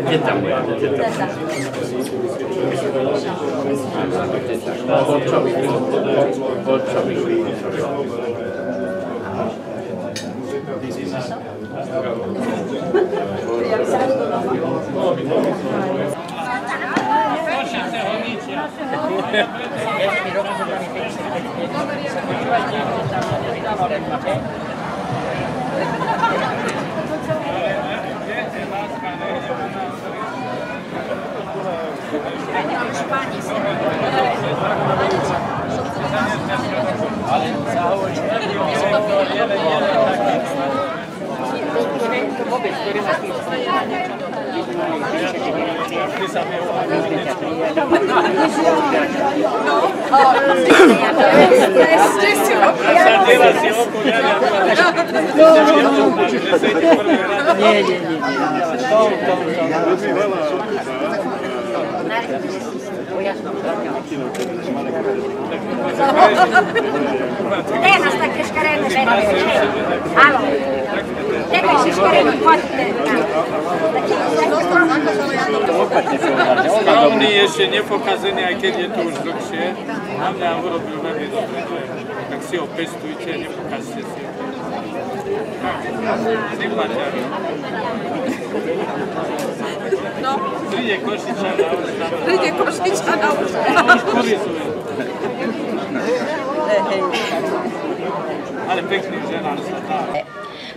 Teta moja. Tehdään sitä keskereitä vedessä. Halo. Tehdään keskereitä Skromný ešte nepokazený, aj keď je to už dlhšie. Na mňa urobil veľmi dobre. Tak si ho pestujte, nepokazte si. Sympatiák. No. Príde Košičan na uška. Príde Košičan na uška. Už kurizuje. Ale pekný žena sa dá.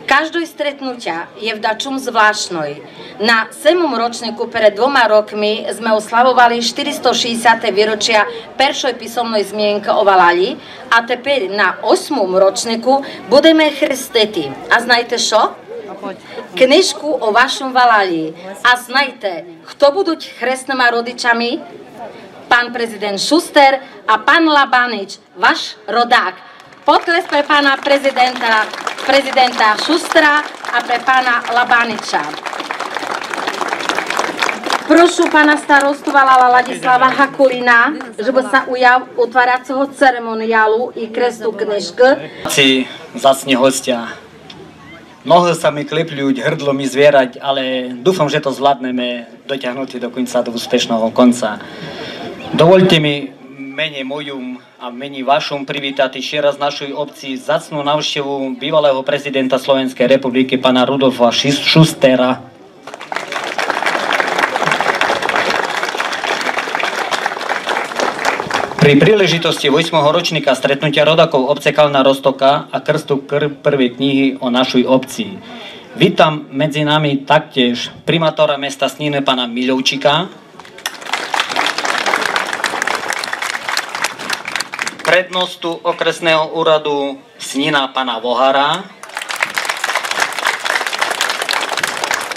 Každé stretnutia je vdačom zvláštnej. Na 7. ročníku pred 2 rokmi sme oslavovali 460. výročia prvej písomnej zmienky o Valali a teper na 8. ročníku budeme chrstiti. A znajte čo? Knižku o vašom Valali. A znajte, kto budú chresnými rodičami? Pán prezident Šuster a pán Labanič, váš rodák. Potles pre pána prezidenta Šustra a pre pána Labaniča. Prošu pána starostu Valala Ladislava Hakulina, že by sa ujal utváracieho ceremoniálu i krestu knižky. Zacní hostia. Mnoho sa mi klepľuť, hrdlo mi zvierať, ale dúfam, že to zvládneme dotiahnuť do konca, do úspešného konca. Dovolte mi mene mojom a mene vašom privítať ešte raz našej obci zacnú návštevu bývalého prezidenta Slovenskej republiky, pána Rudolfa Šustera. Pri príležitosti 8. ročníka stretnutia rodákov obce Kalná Roztoka a krstu prvej knihy o našej obci. Vítam medzi nami taktiež primátora mesta Sniny pána Milovčíka, prednostu okresného úradu Snina pána Vohara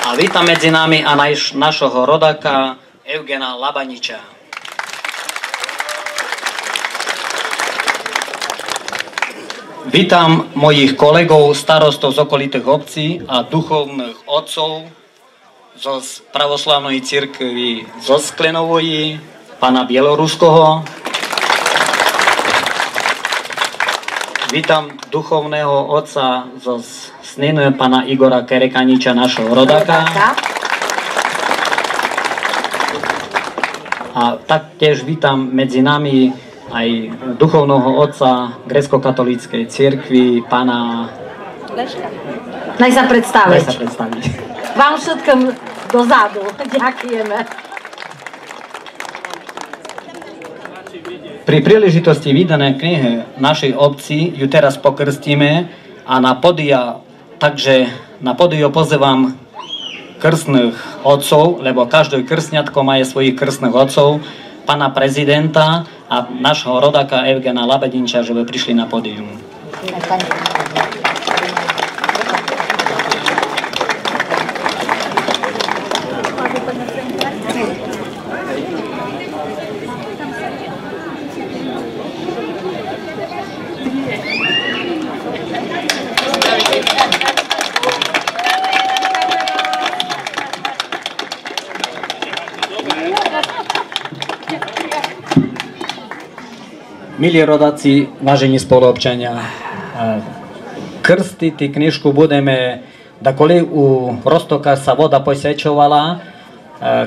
a vítam medzi nami a našho rodáka Evgena Labaniča. Vítam mojich kolegov, starostov z okolitých obcí a duchovných otcov zo pravoslavnej cirkvi zo Sklenovoji, pána Bieloruského. Vítam duchovného otca zo Sniny, pána Igora Kerekaniča, našho rodáka. A taktiež vítam medzi nami aj duchovného otca grécko-katolíckej cirkvi, pána Leška. Naj sa predstaviť. Vám všetkým dozadu. Ďakujeme. Pri príležitosti vydanej knihy našej obci ju teraz pokrstíme a na podia pozývam krstných otcov, lebo každý krstňatko má svojich krstných otcov, pána prezidenta a našho rodáka Evgena Labaniča, že by prišli na pódium. Milí rodáci, vážení spoluobčania, krstiti knižku budeme, dakoli u Roztoka sa voda posvečovala.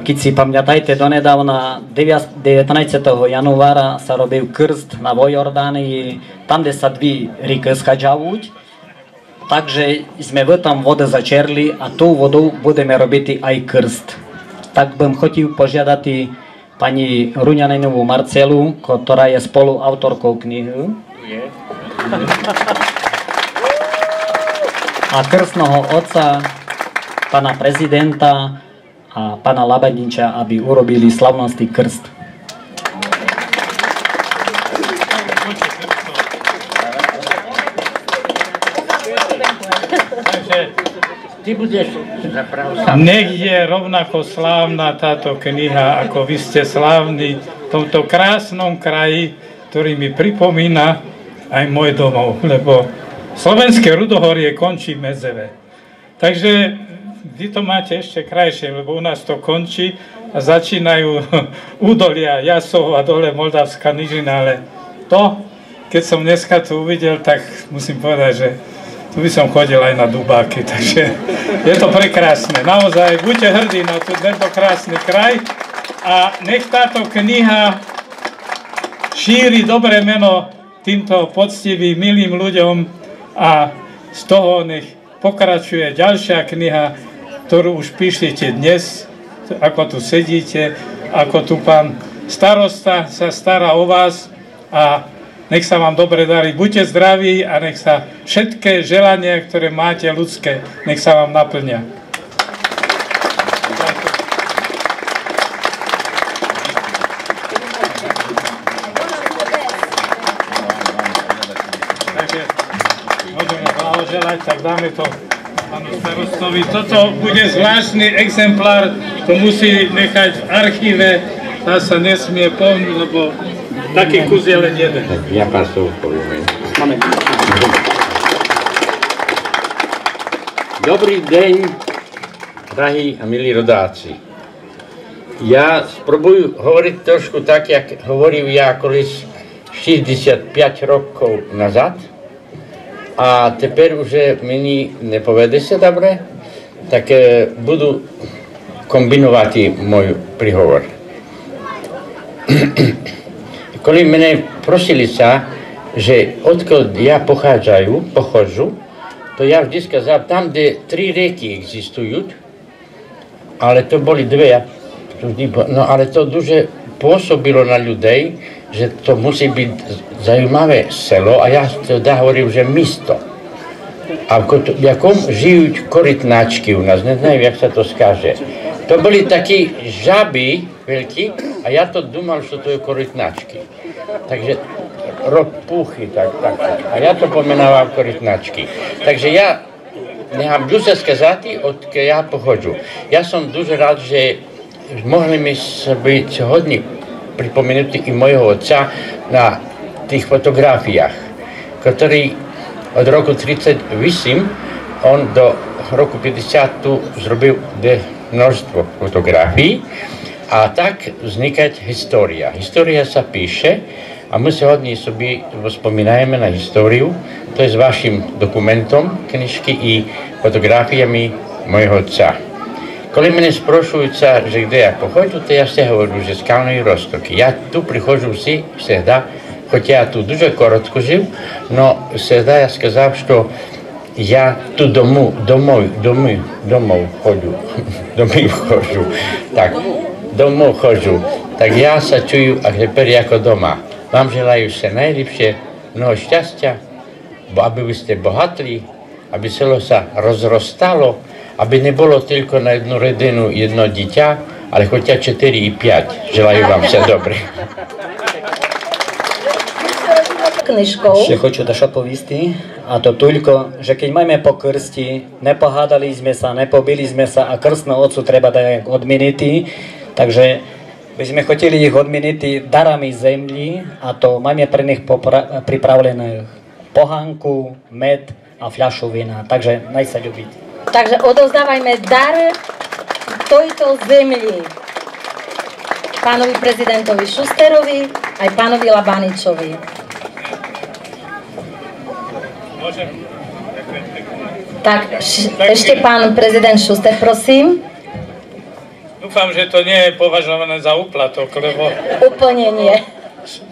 Keď si pamätajte, donedávna 19. januára sa robil krst na Vojordánii, tam, kde sa dvi rieky schádzajú. Takže sme v tam vodu začerli a tú vodu budeme robiť aj krst. Tak bym chcel požiadať pani Ruňaninovú Marcelu, ktorá je spoluautorkou knihy. A krstného otca, pana prezidenta a pana Labadniča, aby urobili slavnostný krst. Ty budeš Nech je rovnako slávna táto kniha, ako vy ste slávni v tomto krásnom kraji, ktorý mi pripomína aj môj domov, lebo slovenské Rudohorie končí v Medzeve. Takže vy to máte ešte krajšie, lebo u nás to končí a začínajú údolia Jasov a dole Moldavská nížina, ale to, keď som dneska tu uvidel, tak musím povedať, že tu by som chodil aj na Dubáky, takže je to prekrásne. Naozaj, buďte hrdí na tento krásny kraj a nech táto kniha šíri dobré meno týmto poctivým, milým ľuďom a z toho nech pokračuje ďalšia kniha, ktorú už píšete dnes, ako tu sedíte, ako tu pán starosta sa stará o vás a nech sa vám dobre darí. Buďte zdraví a nech sa všetké želania, ktoré máte ľudské, nech sa vám naplnia. Takže môžeme blahoželať, tak dáme to pánu starostovi. Toto bude zvláštny exemplár, to musí nechať v archíve, tá sa nesmie pohnúť, lebo taký kus je len jeden. Ja pár slov poviem. Dobrý deň, drahí a milí rodáci. Ja spróbujem hovoriť trošku tak, jak hovoril ja kolis 65 rokov nazad. A teper už meni ne povede se dobre, tak budu kombinovati môj prihovor. Koli mene prosili sa, že odkud ja pochodzу, to ja vždy skazal, tam, kde 3 rieky existujú, ale to boli 2, no ale to duže pôsobilo na ľudí, že to musí byť zaujímavé selo a ja teda hovorím, že místo. A v jakom žijú korytnačky u nás, neviem, jak sa to skáže. To boli takí žaby veľkí a ja to думал, že to je korytnačky. Takže puchy, tak. A ja to pomenával korytnačky. Takže ja nechám duže skazati, odkiaľ ja pochodzу. Ja som duže rád, že mohli mi byť hodne pripomenutí i mojho otca na tých fotografiách, ktorý od roku 38 on do roku 50 tu zrobil množstvo fotografií a tak vznikať história. História sa píše a my sa hodne sobie spomínajeme na históriu, to je s vašim dokumentom knižky i fotografiami mojho otca. Коли мене спрашиваются, že kde я походжу, то я все говорю, že z Kalnej Roztoky. Я tu приходжу всегда, хотя я тут дуже коротко жив, но всегда я сказал, что я тут домой хожу. Так, домой хожу. Так я sa чую, а тепер jako дома. Вам желаю все najlepšie, mnoho šťastia, aby ви ste bohatli, aby село sa rozrostalo, aby nebolo tylko na jednu rodinu jedno dieťa, ale chotia 4 i 5. Želajú vám sa dobre. Ще хочу дещо повісти, а то тільки, що keď маємо по крсті, не погадали sme не побили sme, а крстного отцу треба да odmieniti, takže by sme хотіли їх odmieniti darami землі, а то маємо при них pripravené pohanku, med a fľašu vína, takže naj sa ľúbiť. Takže odovzdávajme dar tejto zemli pánovi prezidentovi Šusterovi aj pánovi Labaničovi. Môžem? Tak, ešte pán prezident Šuster, prosím. Dúfam, že to nie je považované za úplatok, lebo Úplne nie.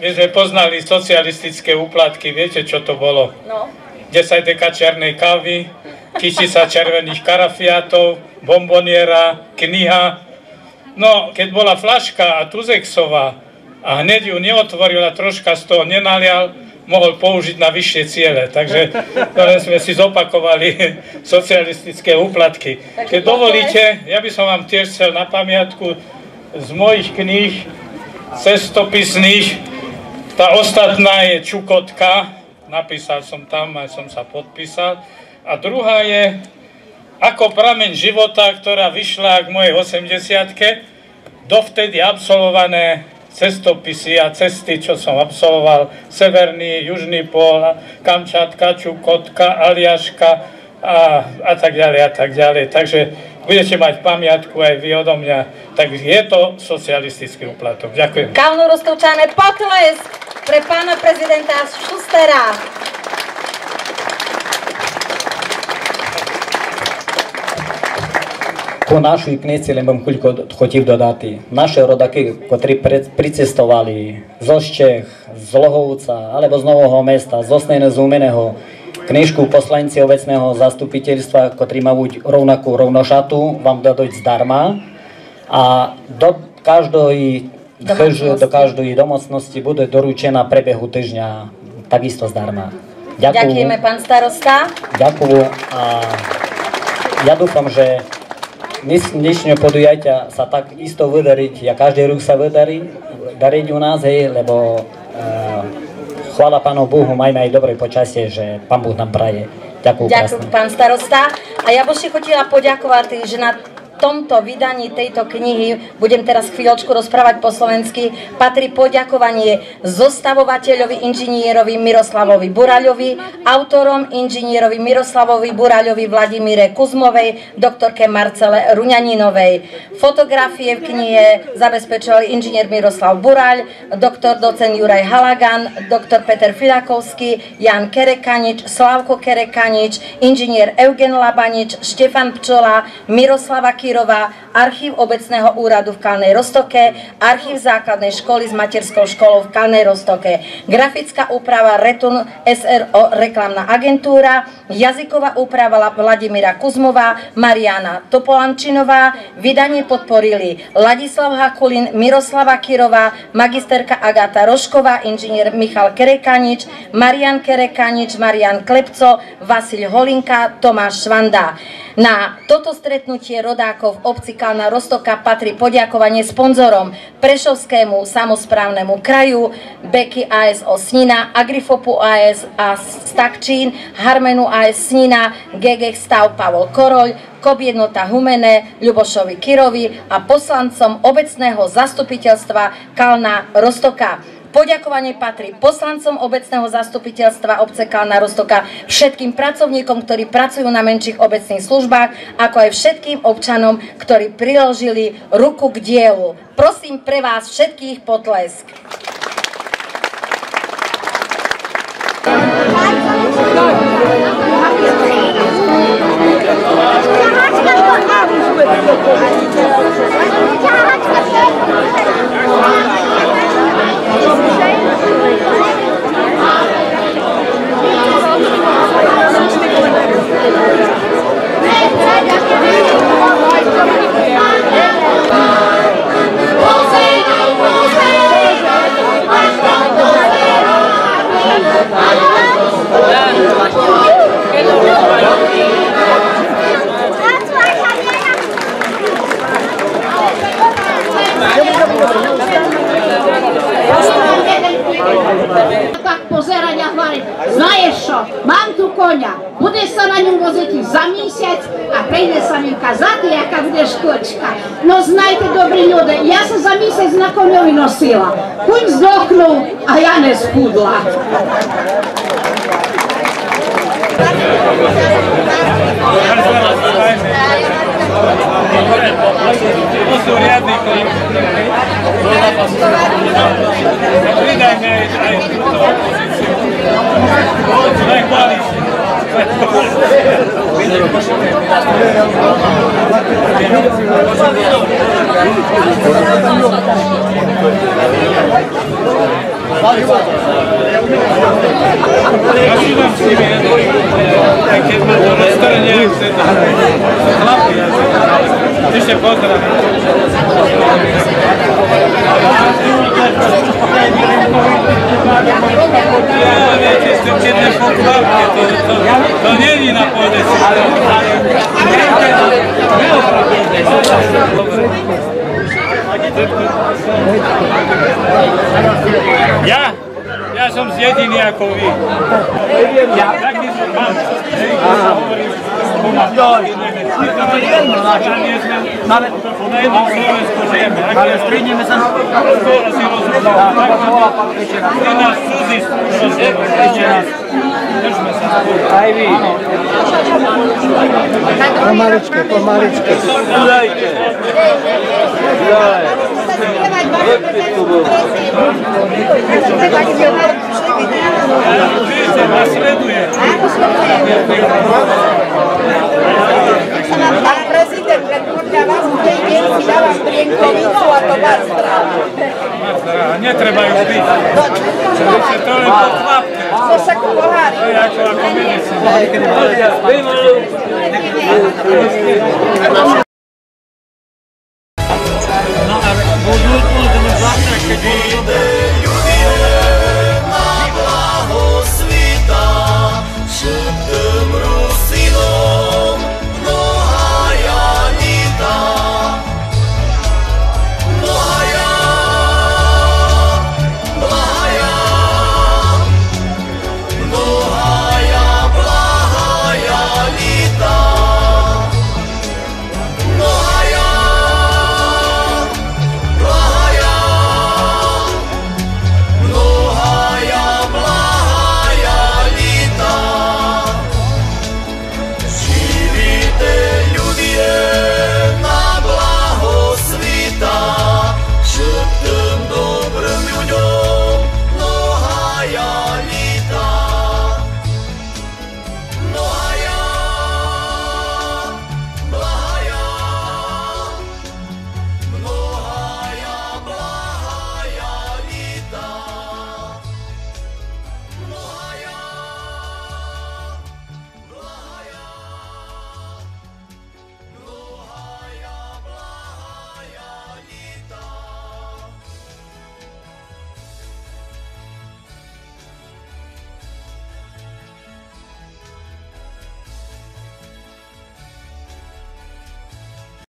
my sme poznali socialistické úplatky, viete, čo to bolo? No. 10 deka černej kávy, 1000 červených karafiátov, bomboniera, kniha. No, keď bola flaška a Tuzexová a hneď ju neotvorila, troška z toho nenalial, mohol použiť na vyššie ciele. Takže to sme si zopakovali socialistické úplatky. Keď dovolíte, ja by som vám tiež chcel na pamiatku z mojich kníh cestopisných, tá ostatná je Čukotka, napísal som tam, aj som sa podpísal. A druhá je Ako prameň života, ktorá vyšla k mojej 80-ke, dovtedy absolvované cestopisy a cesty, čo som absolvoval, Severný, Južný pól, Kamčatka, Čukotka, Aliaška a tak ďalej a tak ďalej. Takže budete mať pamiatku aj vy odo mňa. Tak je to socialistický úplatok. Ďakujem. Kalnú Roztovčané, potlesk pre pána prezidenta Šustera. По нашій книзі я хотів додати. Наші родаки, котрі прицестували з Ощех, з Логовця, або з Нового Места, з Осненезуменого, книжку посланці обecného заступительства, котрі мають ровнаку ровношату, вам дадуть здарма. А до кожної домocnosti буде доручена пребігу тижня takisto zdarma. Ďakujeme, pán starosta. Ďakujem. A ja dúfam, že dnešné podujatia sa tak isto vydariť, ja každý rok sa dariť u nás, hej, lebo chvála Pánu Bohu, majme aj dobré počasie, že Pán Boh nám praje. Ďakujem krásne. Ďakujem, pán starosta. A ja by si chodila poďakovať, že na tomto vydaní tejto knihy, budem teraz chvíľočku rozprávať po slovensky, patrí poďakovanie zostavovateľovi inžinierovi Miroslavovi Buraľovi, autorom inžinierovi Miroslavovi Buraľovi, Vladimíre Kuzmovej, doktorke Marcele Ruňaninovej. Fotografie v knihe zabezpečovali inžinier Miroslav Buraľ, doktor docent Juraj Halagan, doktor Peter Filakovský, Jan Kerekanič, Slavko Kerekanič, inžinier Eugen Labanič, Štefan Pčola, Miroslava Kirová, archív obecného úradu v Kalnej Roztoke, archív základnej školy s materskou školou v Kalnej Roztoke, grafická úprava Retun SRO reklamná agentúra, jazyková úprava Vladimíra Kuzmová, Mariana Topolančinová, vydanie podporili Ladislav Hakulin, Miroslava Kirová, magisterka Agáta Rošková, inžinier Michal Kerekanič, Marian Kerekanič, Marian Klepco, Vasil Holinka, Tomáš Švanda. Na toto stretnutie rodákov v obci Kalná Roztoka patrí poďakovanie sponzorom Prešovskému samosprávnemu kraju, Beky AS Osnina, Agrifopu AS a Stakčín, Harmenu AS Snina, GG Stav Pavol Koroľ, KOB jednota Humene, Ľubošovi Kirovi a poslancom obecného zastupiteľstva Kalná Roztoka. Poďakovanie patrí poslancom obecného zastupiteľstva obce Kalná Roztoka, všetkým pracovníkom, ktorí pracujú na menších obecných službách, ako aj všetkým občanom, ktorí priložili ruku k dielu. Prosím pre vás všetkých potlesk. Tak pozerať a hovoriť, znaješ čo, mám tu koňa, budeš sa na ňom voziť za mesiac a prejde sa mi kazati, aká budeš kočka. No znajte, dobrí ľudia, ja sa za mesiac na koňovi nosila, kuň zdochnul a ja neschudla. To sú riadni chlapci. Pridajme aj túto opozíciu. Nech koalíciu. Ja si dám s nimi jedno, aj keď ma to roztrnie, chlapi, ešte pozdravím. Viete, s tým keď nepokvapne, to není na pôde si. Ja som z dediny ako vy. Taký som mám. Ale stredneme sa na Ty nás cudzí rozhodol. Držme sa. aj vy. Pomaličke, pomaličke. Udajte. Víte, vás sleduje. Pán prezident, podľa vás v tej deň si dávam prienkovicu a to vás zdravá. Netreba ju byť. To len podchlapne. To sa ku pohári. To je ako medicína. No a budú tu zvlášť, keď budú